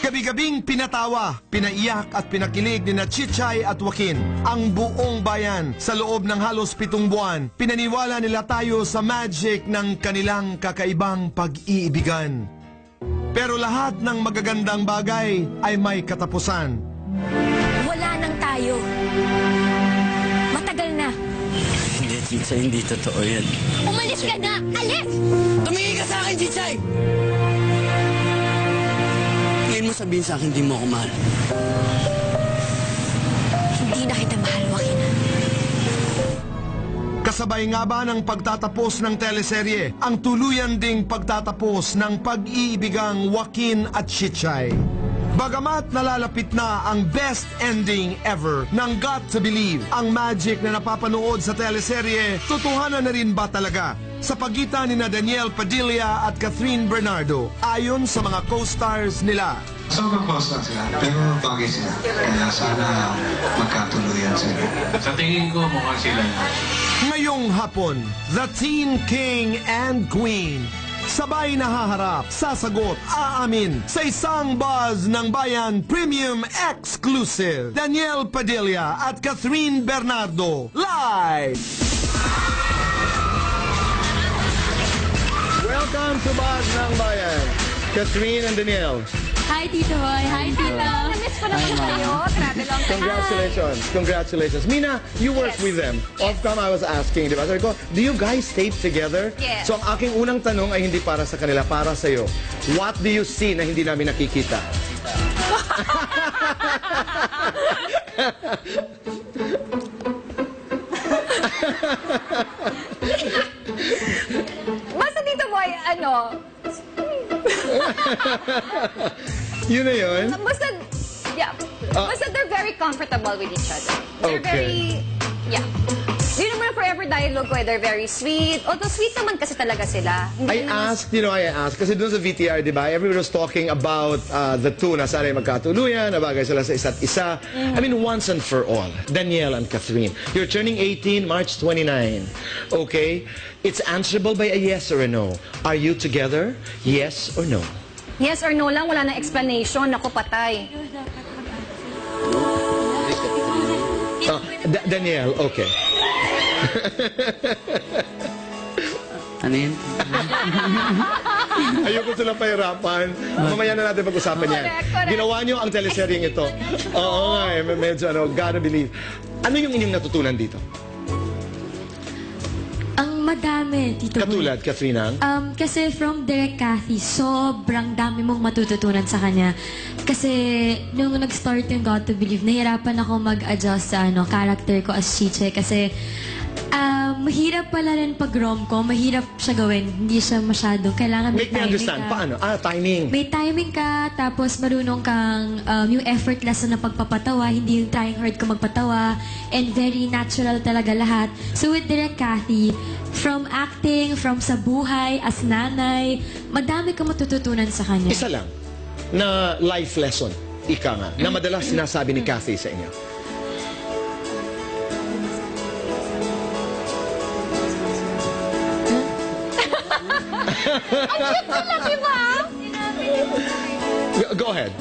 Gabi-gabing pinatawa, pinaiyak at pinakilig ni Chichay at Joaquin ang buong bayan sa loob ng halos 7 buwan. Pinaniwala nila tayo sa magic ng kanilang kakaibang pag-iibigan. Pero lahat ng magagandang bagay ay may katapusan. Wala nang tayo. Matagal na. Hindi, Chichay, hindi totoo yan. Umalis ka na! Alis! Tumingin ka sa akin, Chichay! Ngayon mo sabihin sa akin, hindi mo ako mahal. Hindi na kita mahal, Joaquin. Kasabay nga ba ng pagtatapos ng teleserye, ang tuluyan ding pagtatapos ng pag-iibigang Joaquin at Chichay. Bagamat nalalapit na ang best ending ever ng Got to Believe, ang magic na napapanood sa teleserye, totohanan na rin ba talaga? Sa pagitan ni Daniel Padilla at Catherine Bernardo, ayon sa mga co-stars nila. Sobrang close lang sila, pero bagay sila. Kaya sana magkatuluyan sila. Sa tingin ko, mukhang sila. Ngayong hapon, the Teen King and Queen sabay nahaharap, sasagot, aamin sa isang Buzz ng Bayan Premium Exclusive. Daniel Padilla at Catherine Bernardo, live! Welcome to Buzz ng Bayan, Catherine and Daniel. Hi, Tito Boy. Hi, Tita. Namiss ko naman kayo. Grabe lang. Congratulations. Congratulations. Mina, you work Yes. with them. Yes. Off-cam, I was asking, di ba? Sabi ko, do you guys tape together? Yes. So, ang aking unang tanong ay hindi para sa kanila, para sa'yo. What do you see na hindi namin nakikita? Basta Tito Boy, ano, Yun na yun? basta, yeah, basta they're very comfortable with each other. They're Okay. very, yeah. Yun naman ang forever dialogue ko, they're very sweet. Although sweet naman kasi talaga sila. I Hindi naman- asked, kasi doon sa VTR, di ba, everyone was talking about the two na sana ay magkatuluyan, nabagay sila sa isa't isa. I mean, once and for all, Danielle and Catherine, you're turning 18 March 29. Okay? It's answerable by a yes or a no. Are you together? Yes or no? Yes or no lang, wala na explanation. Ako patay. Danielle, okay. Ano yun? Ayoko sila pahirapan. Mamaya na natin pag-usapan yan. Correct. Ginawa niyo ang teleseryeng ito. Oo nga eh, medyo gotta believe. Ano yung inyong natutunan dito? Ang madami, Tito Boy. Katulad, Katrina? Kasi from Direk Cathy, sobrang dami mong matututunan sa kanya. Kasi nung nag-start yung Got to Believe, nahirapan ako mag-adjust sa character ko as Chiche. Kasi mahirap pala rin pag rom-com, mahirap siya gawin. Hindi siya masyado. Kailangan may Make me timing understand. ka. Paano? Timing. May timing ka, tapos marunong kang yung effortless na pagpapatawa, hindi yung trying hard ka magpatawa, and very natural talaga lahat. So with Direk Cathy, from acting, from sa buhay, as nanay, madami kang matututunan sa kanya. Isa lang na life lesson, ika nga, na madalas sinasabi ni Cathy sa inyo. Diba? Go ahead.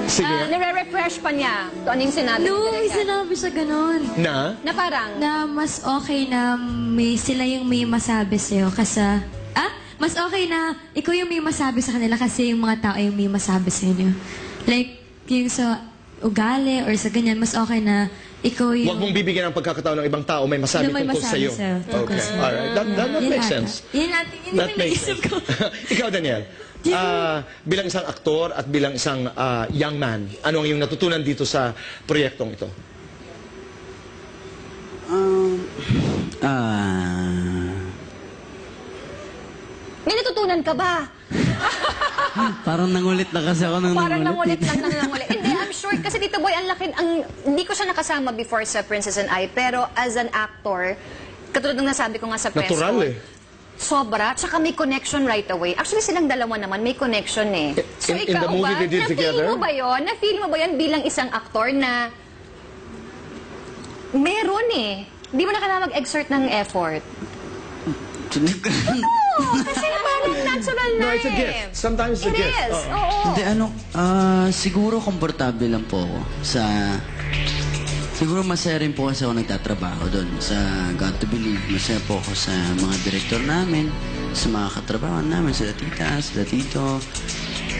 Sige. Nire-refresh pa niya kung ano yung sinabi. ni Nung Direk. sinabi siya ganun, Na? Na parang, na mas okay na sila yung may masabi sa'yo kasi, mas okay na ikaw yung may masabi sa kanila kasi yung mga tao yung may masabi sa inyo. Like, yung sa ugali or sa ganyan, mas okay na ikaw yung... Huwag mong bibigyan ng pagkakataon ng ibang tao may masabi Na may tungkol masabi sa'yo. sa'yo, tungkol Okay. sa'yo. Alright. That Yun makes ata. sense. Yun That yung makes naisip sense. ko. Ikaw, Daniel, bilang isang aktor at bilang isang young man, ano ang iyong natutunan dito sa proyektong ito? may natutunan ka ba? Parang nangulit na kasi ako ng Parang nangulit. nangulit lang ng nangulit. Hindi, I'm sure. Kasi Tito Boy, hindi ko siya nakasama before sa Princess and I, pero as an actor, katulad ng nasabi ko nga sa press Natural con, eh. Sobra. Tsaka may connection right away. Actually, silang dalawa naman, may connection eh. So In the movie they did together? Na-feel mo ba yan bilang isang aktor na meron eh. Hindi mo na kailangan mag-exert ng effort. Hindi ko- Oo, kasi parang yung natural na No, it's a gift. Sometimes it's a It gift. is. Oo. Oo. Hindi, siguro komportable lang po ako sa... Siguro masaya rin po kasi ako nagtatrabaho doon sa God to Believe. Masaya po ako sa mga direktor namin, sa mga katrabaho namin, sila tita, sila tito.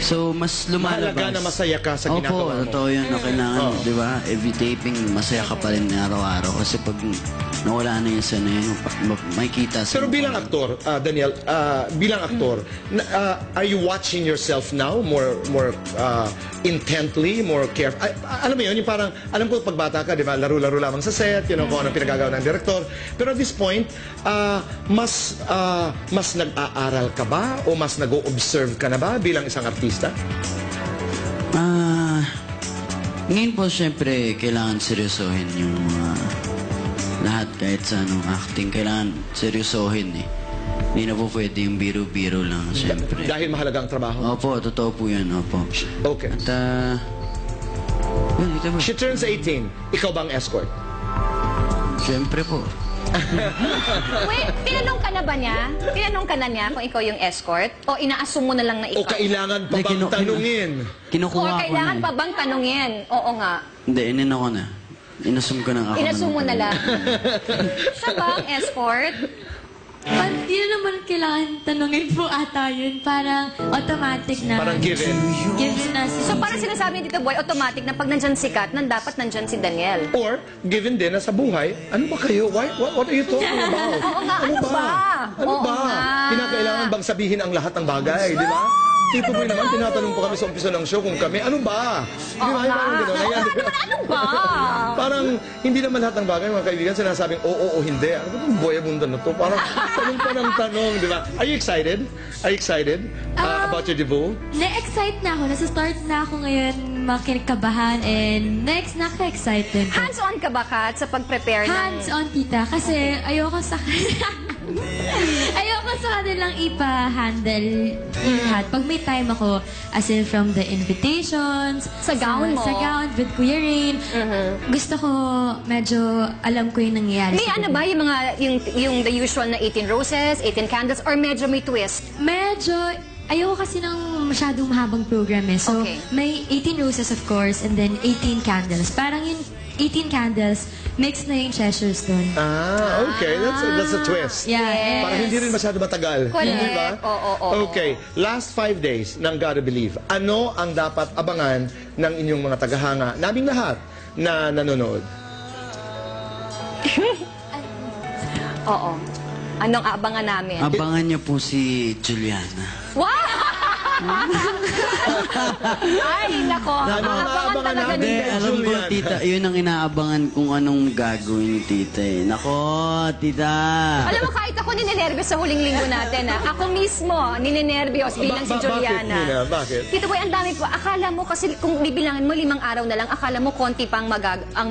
So, mas lumalabas. Mahalaga na masaya ka sa ginagawa mo. Opo, totoo yun na kailangan, di ba? Every taping, masaya ka pa rin araw-araw. Kasi pag nawala na yun sa yun, makikita sa... Pero bilang aktor, Daniel, bilang aktor, are you watching yourself now more intently, more careful? Alam mo yun, yung parang, alam ko pagbata ka, di ba, laro-laro lamang sa set, kung anong pinagagawa ng director. Pero at this point, mas nag-aaral ka ba o mas nag-o-observe ka na ba bilang isang artista? Ngayon po, syempre, kailangan seryosohin yung lahat kahit sa acting. Kailangan seryosohin eh. Hindi na po pwede yung biro-biro lang, syempre. Dahil mahalaga ang trabaho. Opo, totoo po yan, opo. Okay. At, yun, ito po. She turns 18. Ikaw bang escort? Syempre po. Wait, tinanong ka na ba niya? Tinanong ka na niya kung ikaw yung escort? O ina-assume mo na lang na O ikaw? kailangan pa Hindi, bang tanungin? Kinukuha Or ko na kailangan eh. pa bang tanungin? Oo nga. Hindi, inino ko na. Inassume ko na ako. Inassume mo na lang. Siya ba ang escort? Hindi na naman kailangan tanungin po ata yun. Parang automatic na. Parang given. Given na. So parang sinasabi ni Tito Boy, automatic na pag nandyan si Kat, dapat nandyan si Daniel. Or, given din na sa buhay, ano ba kayo? What are you talking about? Oo nga, ano ba? Ano Oo ba? nga. Kinakailangan bang sabihin ang lahat ng bagay, di ba? Tito Boy naman, tinatanong po kami sa umpisa ng show kung kami, ano ba? Di ba? Parang gano'n. Ayan, di ba? Ano ba? Parang hindi naman lahat ng bagay, mga kaibigan, sinasabing oo o hindi. Ano ba yung buhay bunda na to? Parang tanong pa ng tanong, di ba? Are you excited? Are you excited about your debut? Na-excite na ako. Nasa-start na ako ngayon makikabahan and naka-excite din po. Hands-on ka ba, Kat, sa pag-prepare ng... Hands-on, tita. Kasi ayoko sa ayoko sa kanilang ipa-handle lahat. Pag may time ako, as in from the invitations, Sa gown mo. Sa gown with Kuya Rain, gusto ko medyo alam ko yung nangyayari. May ano ba, yung mga, yung the usual na 18 roses, 18 candles, or medyo may twist? Medyo, ayoko kasi ng masyadong mahabang program eh. So, Okay. may 18 roses of course, and then 18 candles. Parang yung 18 candles, mix na yung Cheshires doon. Okay. That's a twist. Yeah. Yes. Para hindi rin masyado matagal. Correct. Di ba? Oo. Okay. Last 5 days ng Gotta Believe. Ano ang dapat abangan ng inyong mga tagahanga, naming lahat na nanonood? Oo. Anong aabangan namin? Abangan niyo po si Juliana. Wow! Ay, nako. Ano ang Aabangan aabangan talaga namin? ni Hindi, alam ko, Julian. tita, yun ang inaabangan kung anong gagawin ni tita eh. Nako, tita. Alam mo, kahit ako ninenervyos sa huling linggo natin, ako mismo ninenervyos bilang si Juliana. Bakit, Nina? Bakit? Tito Boy, ang dami po. Akala mo kasi kung bibilangin mo 5 araw na lang, akala mo konti pa ang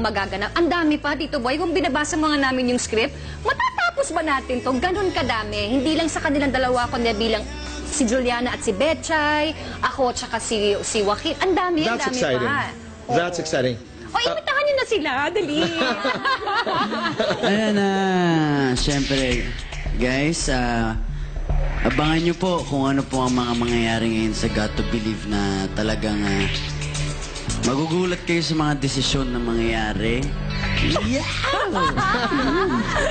magaganap. Ang dami pa, Tito Boy. Kung binabasa mo nga namin yung script, matatapos ba natin to? Ganun kadami. Hindi lang sa kanilang dalawa, kundi bilang si Juliana at si Betchay, ako tsaka si Joaquin. Ang dami That's exciting. pa. That's exciting. O, imitahan nyo na sila. Dali. Ayan na, syempre, guys, abangan nyo po kung ano po ang mga mangyayari ngayon sa Got to Believe na talagang magugulat kayo sa mga desisyon na mangyayari. Yeah!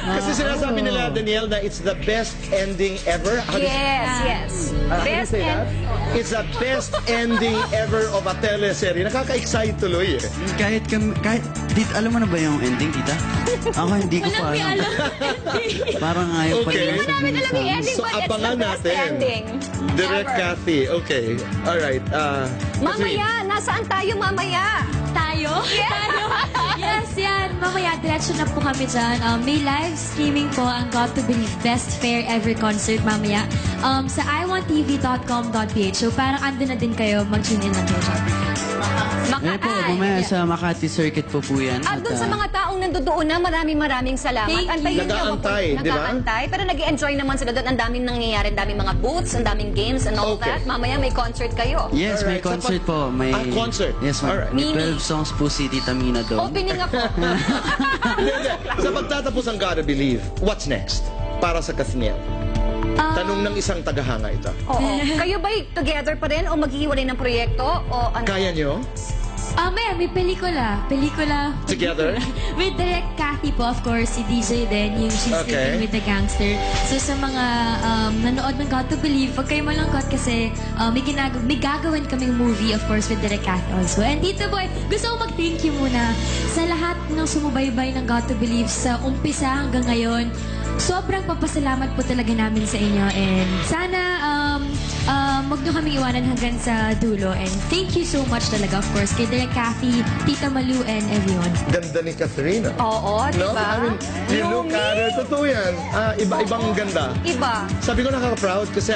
Kasi sinasabi nila, Daniel, na it's the best ending ever. How do you- Yes. how do you Best say that? end. It's the best ending ever of a teleserye. Nakaka-excite tuloy eh. Kahit, alam mo na ba yung ending, tita? Ako hindi ko pa alam. Parang ayaw pa Okay. rin Hindi namin alam yung ending, So, but it's abangan the best natin. ending. Direct ever. Kathy. Okay. Alright. Mamaya, nasaan tayo mamaya? Tayo? Tayo? Yes, yan. Mamaya, diretso na po kami dyan. May live streaming po ang Got to Believe Best Fair Ever Concert mamaya sa iwanttv.com.ph. So parang andun na din kayo, mag-tune in lang kayo dyan. Eh po, mamaya sa Makati Circuit po yan. At dun sa mga taong nandoon na, maraming salamat. Thank you. Antayin niyo, Nag-aantay, di ba? Nag-aantay, pero nag-enjoy naman sila doon. Ang daming nangyayari, ang daming mga booths, ang daming games and all Okay. that. Mamaya may concert kayo. Yes, may Alright, so concert pag- po. May, concert. Yes, Alright. may Mini. 12 songs po si Tita Mina doon. Opening ako. Hindi. Sa pagtatapos ang Gotta Believe, what's next? Para sa Kathniel. Tanong ng isang tagahanga ito. Oo. Kayo ba together pa rin o maghihiwalay ng proyekto? O ano? Kaya nyo? May pelikula. Together? With Direct Cathy po, of course, si DJ din, yung She's Okay. Sleeping with the Gangster. So sa mga nanood ng Got to Believe, huwag kayo malangkot kasi may gagawin kaming movie, of course, with Direct Cathy also. And Tito Boy, gusto ko mag-thank you muna sa lahat ng sumubaybay ng Got to Believe sa umpisa hanggang ngayon. Sobrang papasalamat po talaga namin sa inyo and sana wag nyo kami iwanan hanggang sa dulo and thank you so much talaga of course kay Direk Cathy, Tita Malu and everyone. Ganda ni Catherine. Oo, di No? ba? I mean, you look at her. Totoo yan. Ibang ganda. Iba. Sabi ko nakaka-proud kasi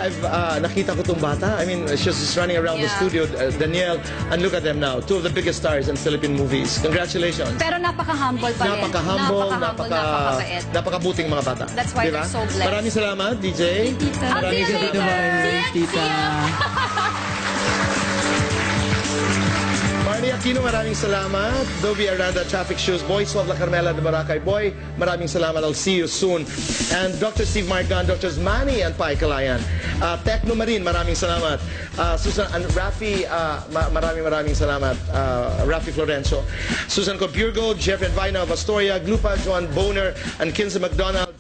nakita ko itong bata. I mean, she's just running around the Yeah. studio. Danielle, and look at them now. Two of the biggest stars in Philippine movies. Congratulations. Pero napaka-humble pa rin. Napaka-humble, napakabait. napakabuting mga bata. That's why Diba? they're so blessed. Maraming salamat, DJ. Tita. Maraming See you salamat. later. Tita. Marnie Aquino, maraming salamat. Dobby Aranda, Traffic Shoes. Boy, Suave La Carmela de Boracay. Boy, maraming salamat. I'll see you soon. And Dr. Steve Marcan, Drs. Manny and Pai Kalayan. Techno Marine, maraming salamat. Susan and Rafi, maraming salamat. Rafi Florencio. Susan Copurgo, Jeffrey Vina of Astoria, Glupa, Joan Boner, and Kinsey McDonald.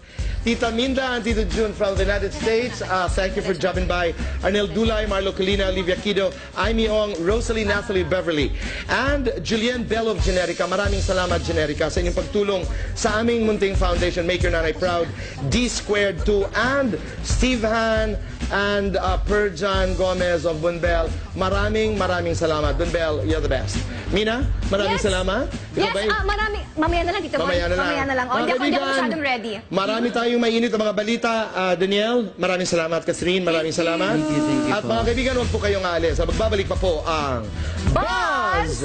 Tita Minda and Tito June from the United States, thank you for dropping by. Arnel Dulay, Marlo Colina, Olivia Kido, Aimee Ong, Rosalie Nathalie Beverly, and Julian Bell of Generica. Maraming salamat, Generica, sa inyong pagtulong sa aming munting foundation, Make Your Nanay Proud, D2, and Steve Han, and Perjan Gomez of Bunbel. Maraming salamat. Bunbel, you're the best. Mina, maraming Yes. salamat. Ikaw Yes, ba'y- mamaya na lang, Tito Boy. Mamaya na lang. Mamaya na lang. Mga Hindi ako kaibigan, masyadong ready. Marami tayong mainit na mga balita. Danielle, maraming salamat. Catherine, maraming salamat. Thank you At po. mga kaibigan, huwag po kayong aalis. Magbabalik pa po ang Buzz!